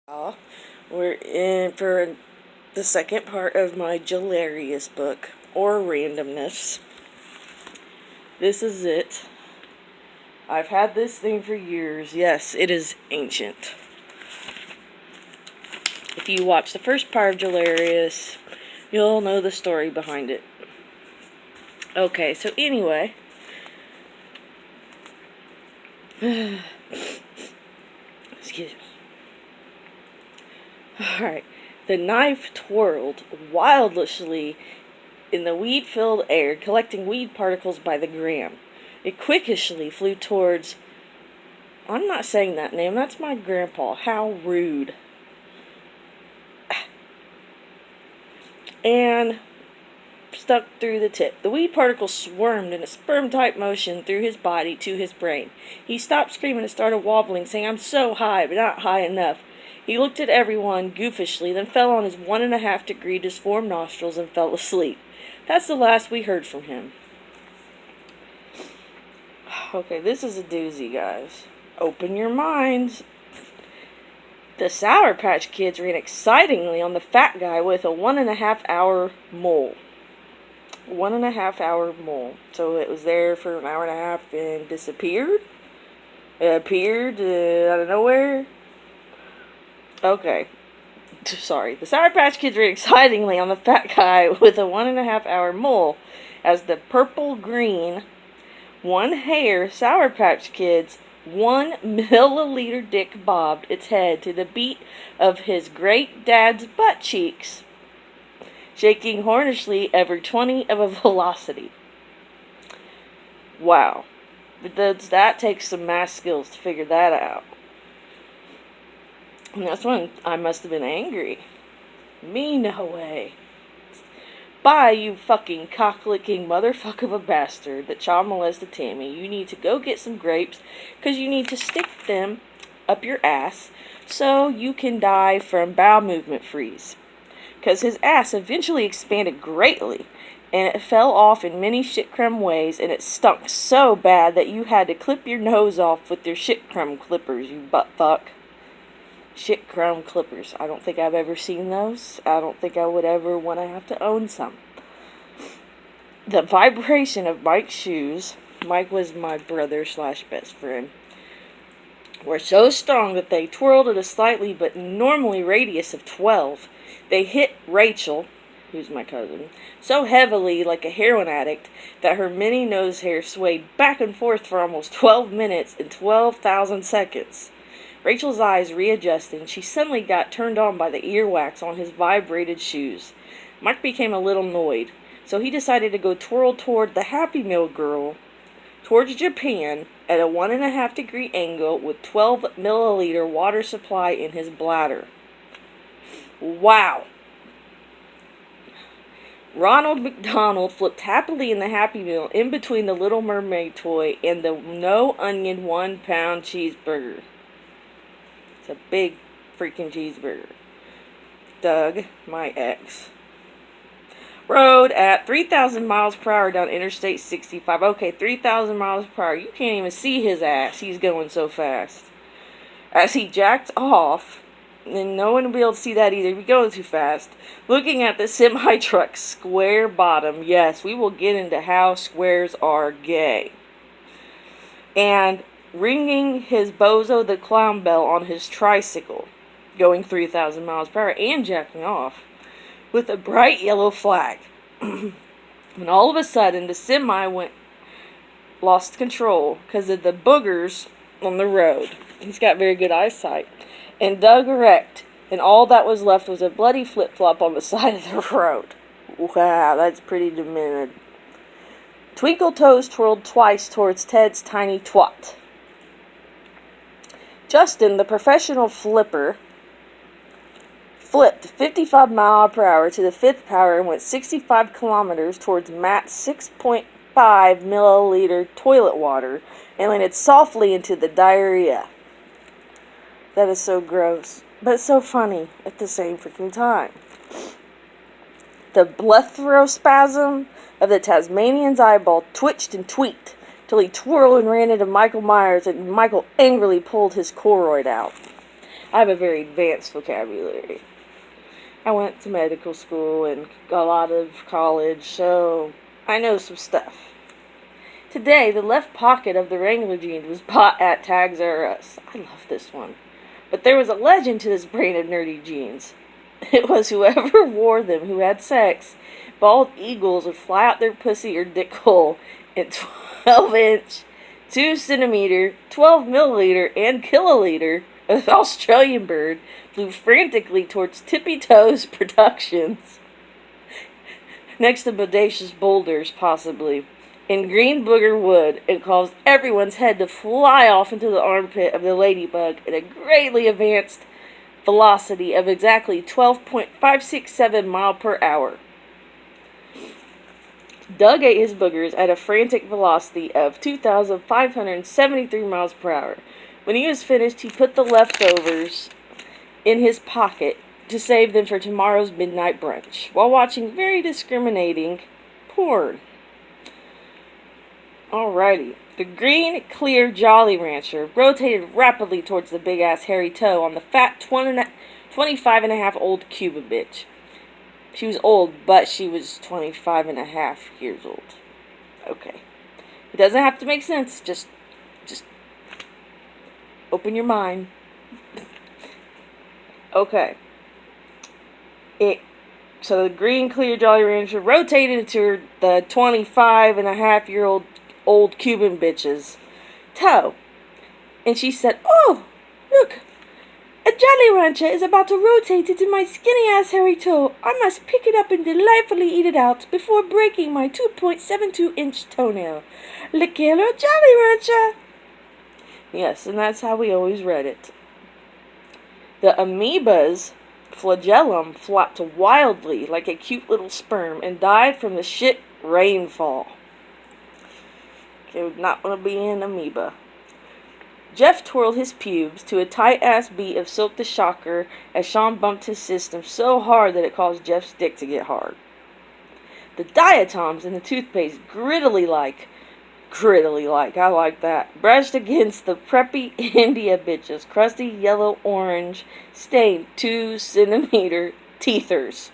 We're in for the second part of my Jillarious book, or Randomness. This is it. I've had this thing for years. Yes, it is ancient. If you watch the first part of Jillarious, you'll know the story behind it. Okay, so anyway. Excuse me. Alright. The knife twirled wildishly in the weed-filled air, collecting weed particles by the gram. It quickishly flew towards... I'm not saying that name. That's my grandpa. How rude. And stuck through the tip. The weed particles swarmed in a sperm-type motion through his body to his brain. He stopped screaming and started wobbling, saying, "I'm so high, but not high enough." He looked at everyone goofishly, then fell on his 1.5-degree disformed nostrils and fell asleep. That's the last we heard from him. Okay, this is a doozy, guys. Open your minds. The Sour Patch Kids ran excitingly on the fat guy with a 1.5-hour mole. 1.5-hour mole. So it was there for an hour and a half and disappeared? It appeared out of nowhere? Okay. Sorry. The Sour Patch Kids ran excitingly on the fat guy with a 1.5-hour mole as the purple-green, one-hair Sour Patch Kids 1 milliliter dick bobbed its head to the beat of his great dad's butt cheeks, shaking hornishly every 20 of a velocity. Wow. But that takes some math skills to figure that out. And that's when I must have been angry. Me, no way. Bye, you fucking cock-licking motherfucker of a bastard that child molested Tammy. You need to go get some grapes, because you need to stick them up your ass so you can die from bowel movement freeze. Because his ass eventually expanded greatly, and it fell off in many shit crumb ways, and it stunk so bad that you had to clip your nose off with your shit crumb clippers, you butt fuck. Shit crumb clippers. I don't think I've ever seen those. I don't think I would ever want to have to own some. The vibration of Mike's shoes, Mike was my brother / best friend, were so strong that they twirled at a slightly but normally radius of 12. They hit Rachel, who's my cousin, so heavily like a heroin addict that her mini nose hair swayed back and forth for almost 12 minutes and 12,000 seconds. Rachel's eyes readjusting, she suddenly got turned on by the earwax on his vibrated shoes. Mike became a little annoyed, so he decided to go twirl toward the Happy Meal girl, towards Japan, at a 1.5-degree angle with 12 milliliter water supply in his bladder. Wow. Ronald McDonald flipped happily in the Happy Meal in between the Little Mermaid toy and the no-onion 1-pound cheeseburger. It's a big freaking cheeseburger. Doug, my ex, rode at 3,000 miles per hour down Interstate 65. Okay, 3,000 miles per hour. You can't even see his ass. He's going so fast. As he jacked off, and no one will be able to see that either. He's going too fast. Looking at the semi-truck's square bottom. Yes, we will get into how squares are gay. And ringing his Bozo the Clown bell on his tricycle, going 3,000 miles per hour and jacking off, with a bright yellow flag. And all of a sudden, the semi lost control because of the boogers on the road. He's got very good eyesight. And Doug wrecked, and all that was left was a bloody flip-flop on the side of the road. Wow, that's pretty demented. Twinkle Toes twirled twice towards Ted's tiny twat. Justin, the professional flipper, flipped 55 miles per hour to the 5th power and went 65 kilometers towards Matt's 6.5 milliliter toilet water and landed softly into the diarrhea. That is so gross, but so funny at the same freaking time. The blepharospasm of the Tasmanian's eyeball twitched and tweaked till he twirled and ran into Michael Myers, and Michael angrily pulled his choroid out. I have a very advanced vocabulary. I went to medical school and a lot of college, so I know some stuff. Today, the left pocket of the Wrangler jeans was bought at Tags R Us. I love this one. But there was a legend to this brand of nerdy jeans. It was whoever wore them who had sex. Bald eagles would fly out their pussy or dick hole in 12-inch, 2 centimeter, 12 milliliter, and kiloliter. An Australian bird flew frantically towards Tippy Toes Productions. Next to bodacious boulders, possibly. In green booger wood, it caused everyone's head to fly off into the armpit of the ladybug at a greatly advanced velocity of exactly 12.567 mile per hour. Doug ate his boogers at a frantic velocity of 2,573 miles per hour. When he was finished, he put the leftovers in his pocket to save them for tomorrow's midnight brunch, while watching very discriminating porn. Alrighty. The green, clear Jolly Rancher rotated rapidly towards the big-ass hairy toe on the fat 25-and-a-half-old Cuban bitch. She was old, but she was 25-and-a-half years old. Okay. It doesn't have to make sense. Just open your mind. Okay. So the green, clear Jolly Rancher rotated to the 25-and-a-half-year-old Cuban bitch's toe. And she said, "Oh, look, a Jolly Rancher is about to rotate into my skinny-ass hairy toe. I must pick it up and delightfully eat it out before breaking my 2.72-inch toenail. Le quiero Jolly Rancher." Yes, and that's how we always read it. The amoeba's flagellum flopped wildly like a cute little sperm and died from the shit rainfall. Okay, would not want to be an amoeba. Jeff twirled his pubes to a tight-ass beat of Silk the Shocker as Sean bumped his system so hard that it caused Jeff's dick to get hard. The diatoms in the toothpaste grittily like, I like that, brushed against the preppy India bitch's crusty yellow-orange stained 2-centimeter teethers.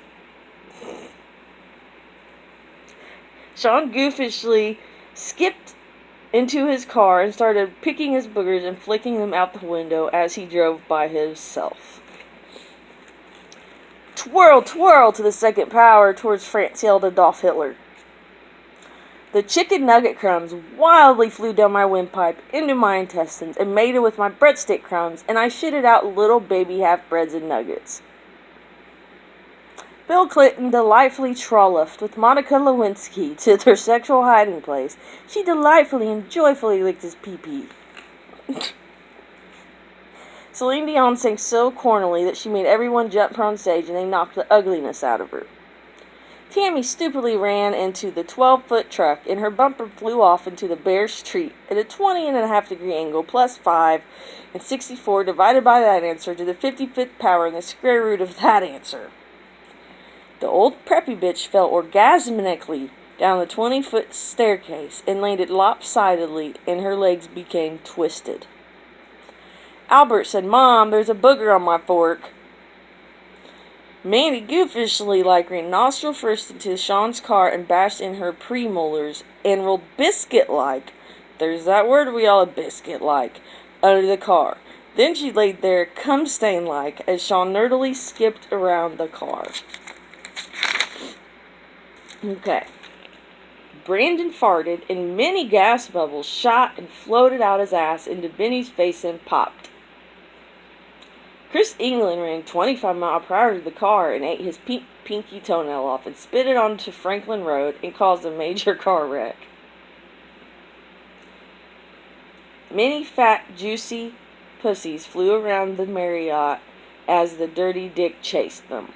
Sean goofishly skipped into his car and started picking his boogers and flicking them out the window as he drove by himself. Twirl, twirl to the second power towards France-yelled Adolf Hitler. The chicken nugget crumbs wildly flew down my windpipe into my intestines and mated with my breadstick crumbs, and I shitted out little baby half-breads and nuggets. Bill Clinton delightfully trolloped with Monica Lewinsky to their sexual hiding place. She delightfully and joyfully licked his pee-pee. Celine Dion sang so cornily that she made everyone jump on stage and they knocked the ugliness out of her. Tammy stupidly ran into the 12-foot truck and her bumper flew off into the bare street at a 20.5-degree angle plus 5 and 64 divided by that answer to the 55th power and the square root of that answer. The old preppy bitch fell orgasmically down the 20-foot staircase and landed lopsidedly, and her legs became twisted. Albert said, "Mom, there's a booger on my fork." Mandy goofishly ran nostril first into Sean's car and bashed in her premolars and rolled biscuit-like, there's that word we all biscuit-like, under the car. Then she laid there cum-stain-like as Sean nerdily skipped around the car. Okay. Brandon farted, and many gas bubbles shot and floated out his ass into Benny's face and popped. Chris England ran 25 miles per hour to the car and ate his pinky toenail off and spit it onto Franklin Road and caused a major car wreck. Many fat, juicy pussies flew around the Marriott as the dirty dick chased them.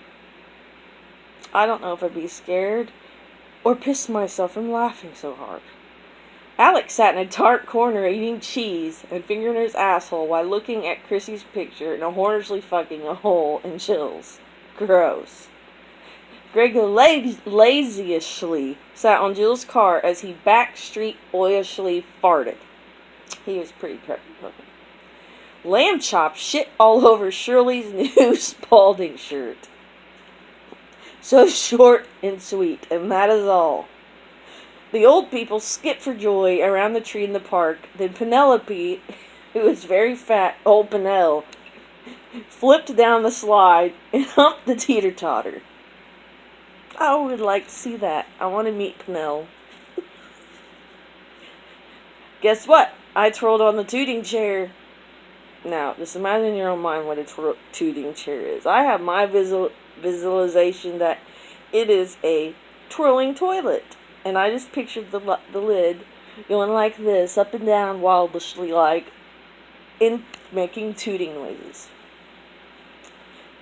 I don't know if I'd be scared or piss myself from laughing so hard. Alex sat in a dark corner eating cheese and fingering his asshole while looking at Chrissy's picture and hornishly fucking a hole in chills. Gross. Greg lazishly sat on Jill's car as he backstreet boyishly farted. He was pretty preppy looking. Lamb chop shit all over Shirley's new Spalding shirt. So short and sweet, and that is all. The old people skipped for joy around the tree in the park. Then Penelope, who was very fat, old Penel, flipped down the slide and humped the teeter-totter. I would like to see that. I want to meet Penel. Guess what? I twirled on the tooting chair. Now, just imagine in your own mind what a tooting chair is. I have my visualization that it is a twirling toilet. And I just pictured the lid going like this, up and down, wildishly like, in making tooting noises.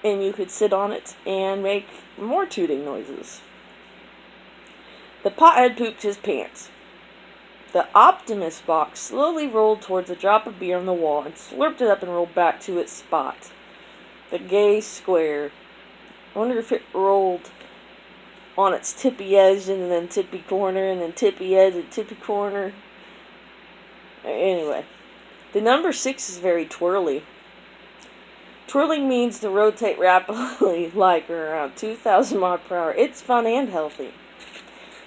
And you could sit on it and make more tooting noises. The pothead pooped his pants. The Optimus box slowly rolled towards a drop of beer on the wall and slurped it up and rolled back to its spot. The gay square. I wonder if it rolled on its tippy edge and then tippy corner and then tippy edge and tippy corner. Anyway, the number 6 is very twirly. Twirling means to rotate rapidly, like around 2,000 miles per hour. It's fun and healthy.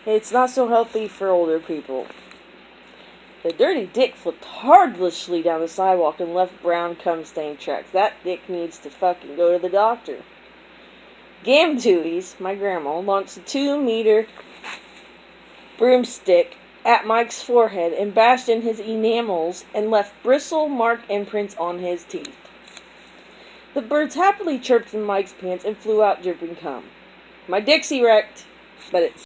It's not so healthy for older people. The dirty dick flipped hardishly down the sidewalk and left brown cum-stained tracks. That dick needs to fucking go to the doctor. Gamtooies, my grandma, launched a 2-meter broomstick at Mike's forehead and bashed in his enamels and left bristle-marked imprints on his teeth. The birds happily chirped in Mike's pants and flew out dripping cum. My dick's erect, but it's